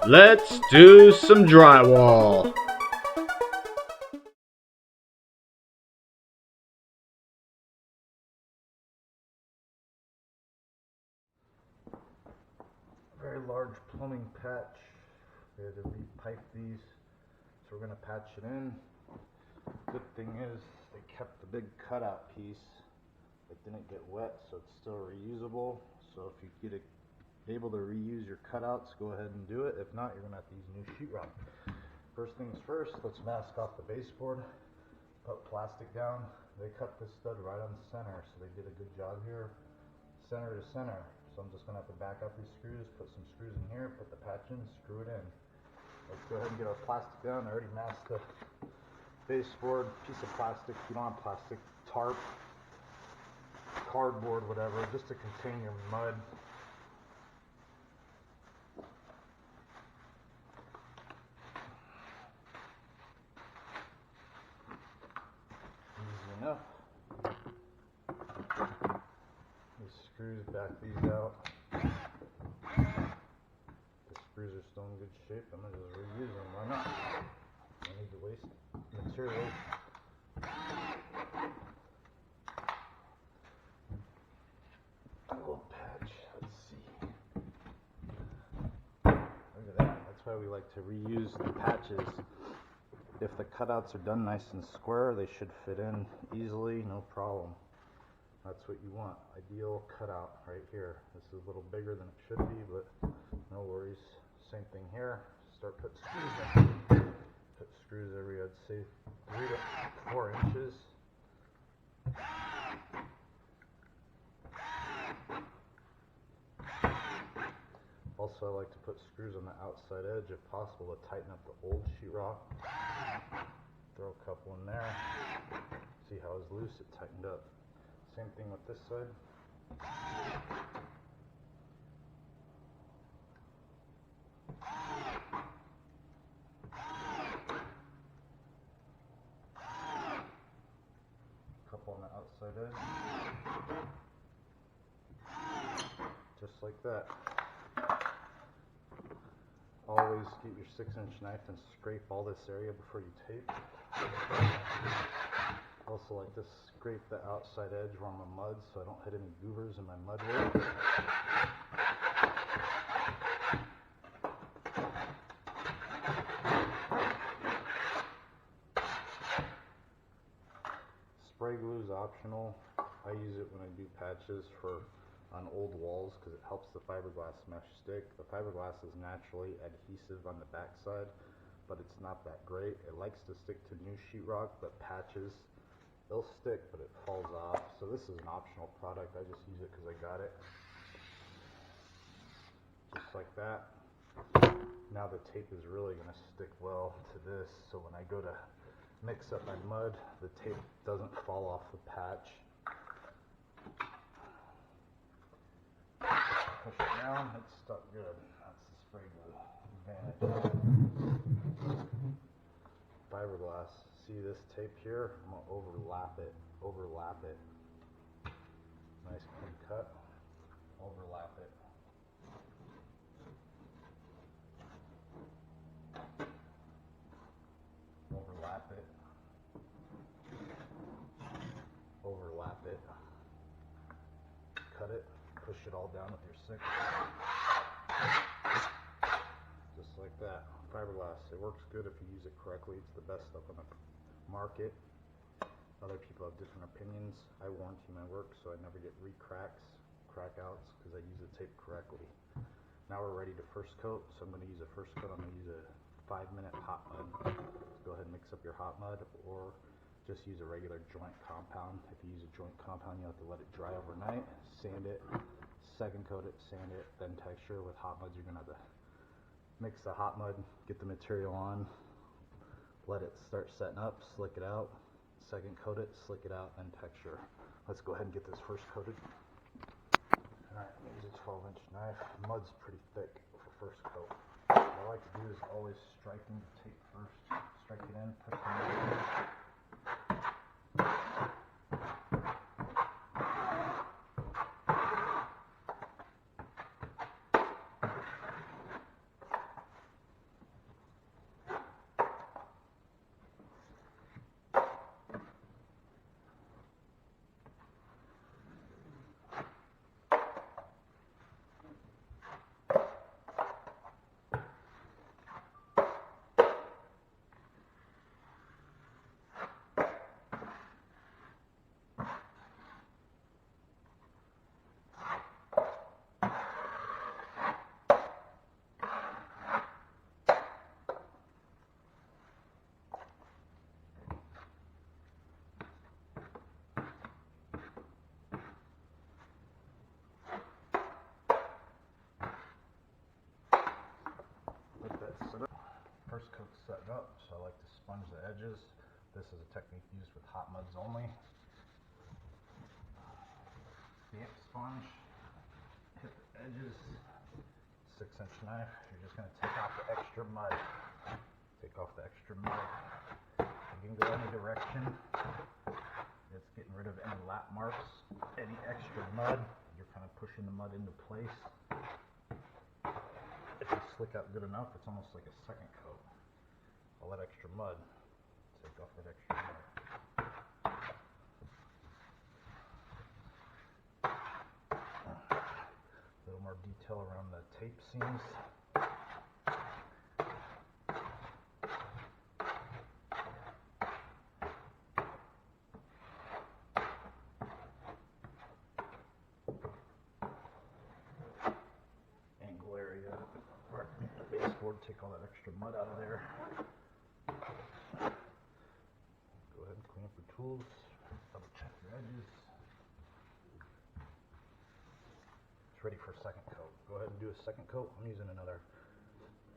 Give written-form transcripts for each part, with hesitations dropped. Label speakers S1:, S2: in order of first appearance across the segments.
S1: Let's do some drywall. Very large plumbing patch. We had to repipe these, so we're going to patch it in. Good thing is they kept the big cutout piece. It didn't get wet, so it's still reusable. So if you get able to reuse your cutouts, go ahead and do it. If not, you're going to have to use new sheetrock. First things first, let's mask off the baseboard. Put plastic down. They cut this stud right on the center, so they did a good job here. Center to center. So I'm just going to have to back up these screws, put some screws in here, put the patch in, screw it in. Let's go ahead and get our plastic down. I already masked the baseboard, piece of plastic, if you don't have plastic, tarp, cardboard, whatever, just to contain your mud. Easy enough. These screws, back these out. The screws are still in good shape. I'm going to just reuse them. Why not? I need to waste materials. A little patch. Let's see. Look at that. That's why we like to reuse the patches. If the cutouts are done nice and square, they should fit in easily, no problem. That's what you want. Ideal cutout right here. This is a little bigger than it should be, but no worries. Same thing here. Start putting screws in. Put screws every, I'd say, 3 to 4 inches. Also, I like to put screws on the outside edge if possible to tighten up the old sheetrock. Throw a couple in there. See how it's loose? It tightened up. Same thing with this side. Couple on the outside edge. Just like that. Always get your 6-inch knife and scrape all this area before you tape. Also like to scrape the outside edge around the mud so I don't hit any goobers in my mud work. Spray glue is optional. I use it when I do patches on old walls because it helps the fiberglass mesh stick. The fiberglass is naturally adhesive on the backside, but it's not that great. It likes to stick to new sheetrock, but patches, they'll stick, but it falls off. So this is an optional product. I just use it because I got it. Just like that. Now the tape is really going to stick well to this, so when I go to mix up my mud, the tape doesn't fall off the patch. Push it down, it's stuck good. That's the spray glue advantage. Fiberglass. See this tape here? I'm going to overlap it. Nice clean cut. Overlap it. Overlap it. Overlap it. Cut it. Push it all down with your stick. Just like that. Fiberglass. It works good if you use it correctly. It's the best stuff on the market. Other people have different opinions. I warranty my work so I never get crackouts because I use the tape correctly. Now we're ready to first coat. So I'm going to use a first coat. I'm going to use a 5-minute hot mud. Go ahead and mix up your hot mud, or just use a regular joint compound. If you use a joint compound, you have to let it dry overnight, sand it, second coat it, sand it, then texture. With hot muds, you're going to have to mix the hot mud, get the material on, let it start setting up, slick it out, second coat it, slick it out, then texture. Let's go ahead and get this first coated. Alright, use a 12-inch knife. Mud's pretty thick for first coat. What I like to do is always striking the tape first. Strike it in, push the mud in. it up. So I like to sponge the edges. This is a technique used with hot muds only. Damp sponge, hit the edges, 6-inch knife. You're just going to take off the extra mud. Take off the extra mud. You can go any direction. It's getting rid of any lap marks, any extra mud. You're kind of pushing the mud into place. If you slick out good enough, it's almost like a second coat. All that extra mud. Take off that extra mud. A little more detail around the tape seams. Angle area, or the baseboard, take all that extra mud out of there. Go ahead and clean up your tools, double check your edges. It's ready for a second coat. Go ahead and do a second coat. I'm using another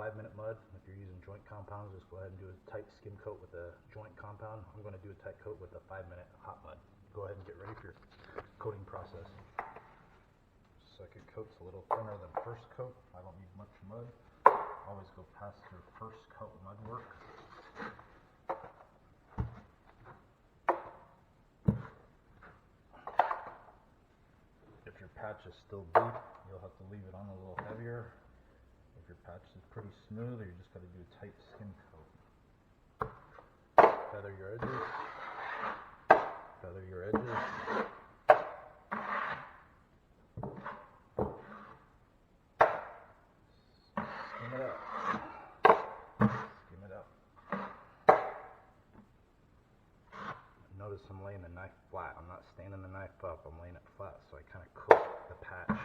S1: 5-minute mud. If you're using joint compounds, just go ahead and do a tight skim coat with a joint compound. I'm going to do a tight coat with a 5-minute hot mud. Go ahead and get ready for your coating process. Second coat's a little thinner than first coat. I don't need much mud. Always go past your first coat mud work. If your patch is still deep, you'll have to leave it on a little heavier. If your patch is pretty smooth, you just got to do a tight skim coat. Feather your edges. Feather your edges. Skim it up. Skim it up. Notice I'm laying the knife flat. I'm not standing the knife up. I'm laying it flat, so I kind of coat the patch.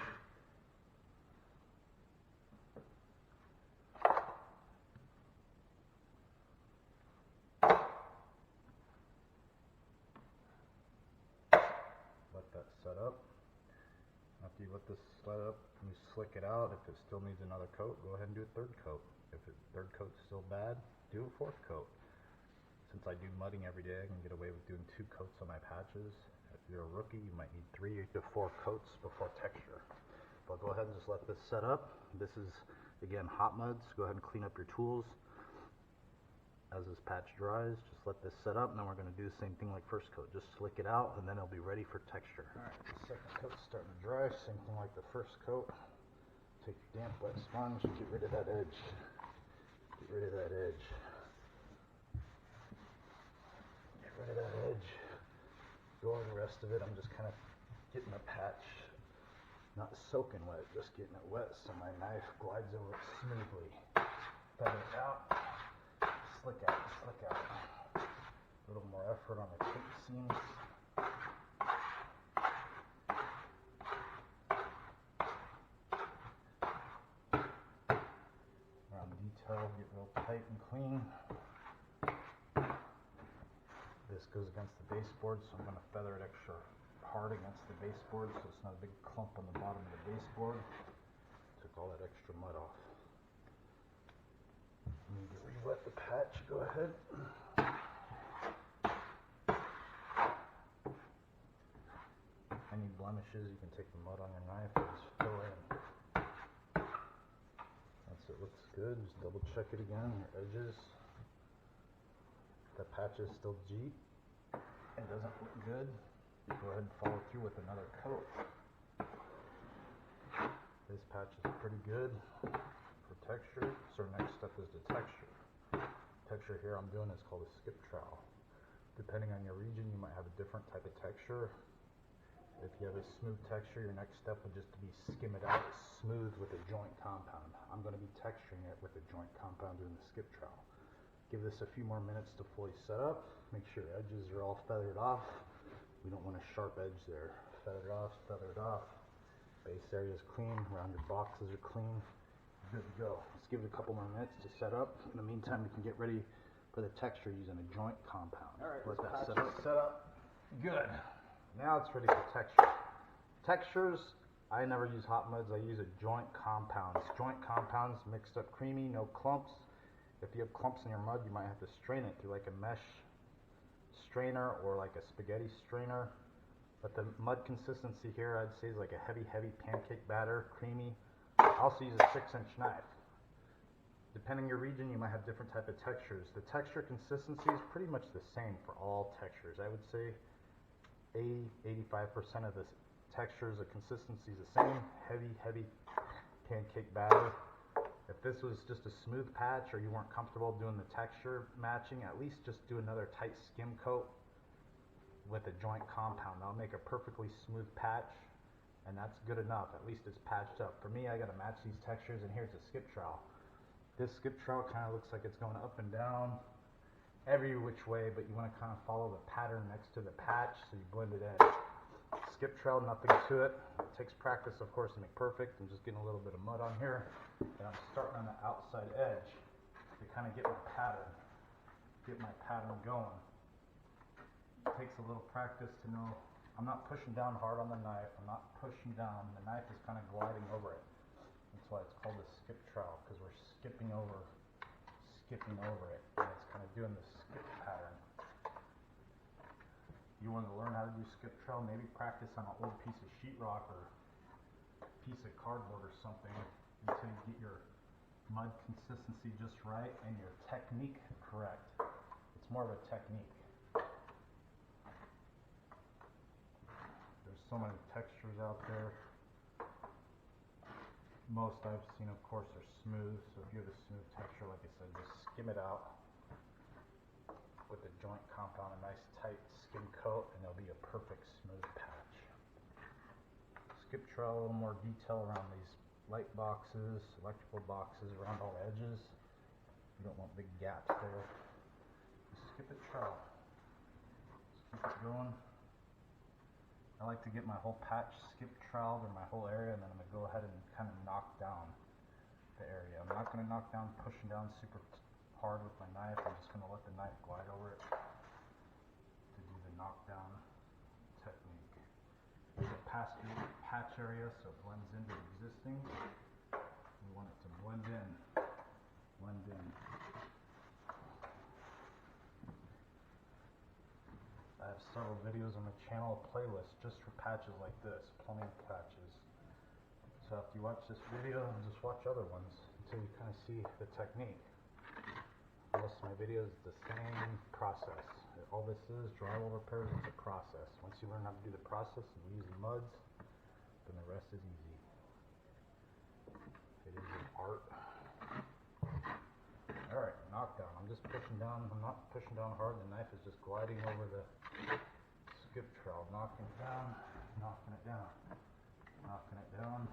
S1: Let that set up. After you let this set up, you slick it out. If it still needs another coat, go ahead and do a third coat. If the third coat's still bad, do a fourth coat. Since I do mudding every day, I can get away with doing 2 coats on my patches. If you're a rookie, you might need 3 to 4 coats before texture. But go ahead and just let this set up. This is, again, hot muds. Go ahead and clean up your tools. As this patch dries, just let this set up, and then we're going to do the same thing like first coat. Just slick it out, and then it'll be ready for texture. Alright, the second coat's starting to dry. Same thing like the first coat. Take your damp wet sponge and get rid of that edge. Get rid of that edge. Get rid of that edge. Go over the rest of it. I'm just kind of getting the patch not soaking wet, just getting it wet so my knife glides over it smoothly. Feather it out. Slick out, slick out. A little more effort on the tape seams. Around the detail, get real tight and clean. This goes against the baseboard, so I'm going to feather it extra hard against the baseboard so it's not a big clump on the bottom of the baseboard. Took all that extra mud off. You need to re-wet the patch, go ahead. Any blemishes, you can take the mud on your knife and just fill in. Once it looks good, just double check it again, your edges. If the patch is still deep and doesn't look good, go ahead and follow through with another coat. This patch is pretty good for texture, so next step is the texture. Texture here I'm doing is called a skip trowel. Depending on your region, you might have a different type of texture. If you have a smooth texture, your next step would just be skim it out smooth with a joint compound. I'm going to be texturing it with a joint compound doing the skip trowel. Give this a few more minutes to fully set up. Make sure edges are all feathered off. We don't want a sharp edge there. Feather it off, feather it off. Base area is clean, around your boxes are clean. Good to go. Let's give it a couple more minutes to set up. In the meantime, we can get ready for the texture using a joint compound. Alright, let that set up. Good. Now it's ready for texture. Textures, I never use hot muds, I use a joint compounds. Joint compounds, mixed up creamy, no clumps. If you have clumps in your mud, you might have to strain it through like a mesh strainer or like a spaghetti strainer. But the mud consistency here, I'd say, is like a heavy pancake batter, creamy. I also use a 6-inch knife. Depending on your region, you might have different type of textures. The texture consistency is pretty much the same for all textures. I would say 85% of the textures, the consistency is the same. Heavy pancake batter. If this was just a smooth patch or you weren't comfortable doing the texture matching, at least just do another tight skim coat with a joint compound. That'll make a perfectly smooth patch, and that's good enough. At least it's patched up. For me, I gotta match these textures, and here's a skip trowel. This skip trowel kind of looks like it's going up and down every which way, but you want to kind of follow the pattern next to the patch, so you blend it in. Skip trowel, nothing to it. It takes practice, of course, to make perfect. I'm just getting a little bit of mud on here, and I'm starting on the outside edge to kind of get my pattern going. It takes a little practice to know I'm not pushing down hard on the knife. I'm not pushing down. The knife is kind of gliding over it. That's why it's called a skip trowel, because we're skipping over it, and it's kind of doing the skip pattern. You want to learn how to do skip trowel, maybe practice on an old piece of sheetrock or piece of cardboard or something until you get your mud consistency just right and your technique correct. It's more of a technique. There's so many textures out there. Most I've seen, of course, are smooth, so if you have a smooth texture, like I said, just skim it out with a joint compound, a nice tight skim coat, and it'll be a perfect smooth patch. Skip trowel, a little more detail around these light boxes, electrical boxes, around all edges. You don't want big gaps there. Just skip it trowel. Just keep it going. I like to get my whole patch skip troweled or my whole area, and then I'm going to go ahead and kind of knock down the area. I'm not going to knock down, pushing down super hard with my knife. I'm just going to let the knife glide over it to do the knockdown technique. Get past the patch area so it blends into the existing. We want it to blend in. I have several videos on the channel, a playlist just for patches like this, plumbing patches. So after you watch this video, just watch other ones until you kind of see the technique. Most of my videos, the same process. All this is drywall repairs. It's a process. Once you learn how to do the process and use the muds, then the rest is easy. It is an art. Alright, knockdown. I'm just pushing down. I'm not pushing down hard. The knife is just gliding over the skip trowel. Knocking it down. Knocking it down. Knocking it down.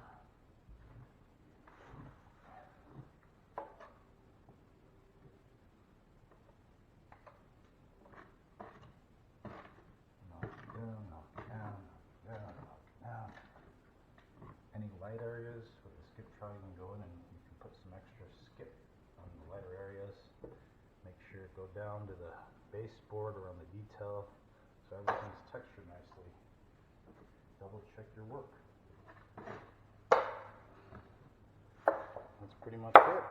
S1: Any light areas with the skip trowel, you can go in and you can put some extra skip on the lighter areas. Make sure it go down to the baseboard or on the detail so everything's textured nicely. Double check your work. That's pretty much it.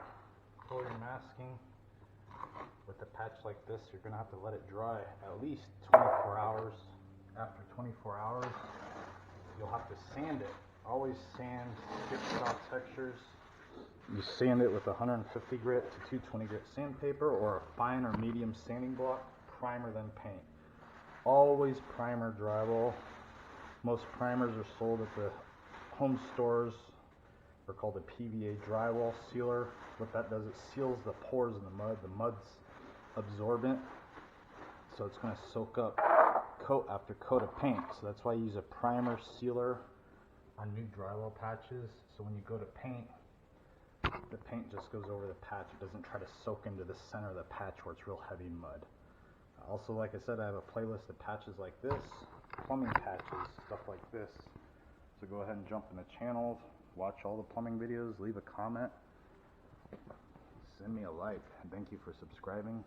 S1: Before you're masking with a patch like this, you're going to have to let it dry at least 24 hours. After 24 hours, you'll have to sand it. Always sand skip trowel textures. You sand it with 150 grit to 220 grit sandpaper or a fine or medium sanding block, primer then paint. Always primer drywall. Most primers are sold at the home stores. They're called a PVA drywall sealer. What that does, it seals the pores in the mud. The mud's absorbent, so it's going to soak up coat after coat of paint. So that's why I use a primer sealer on new drywall patches. So when you go to paint, the paint just goes over the patch. It doesn't try to soak into the center of the patch where it's real heavy mud. Also, like I said, I have a playlist of patches like this, plumbing patches, stuff like this. So go ahead and jump in the channel, watch all the plumbing videos, leave a comment, send me a like. Thank you for subscribing.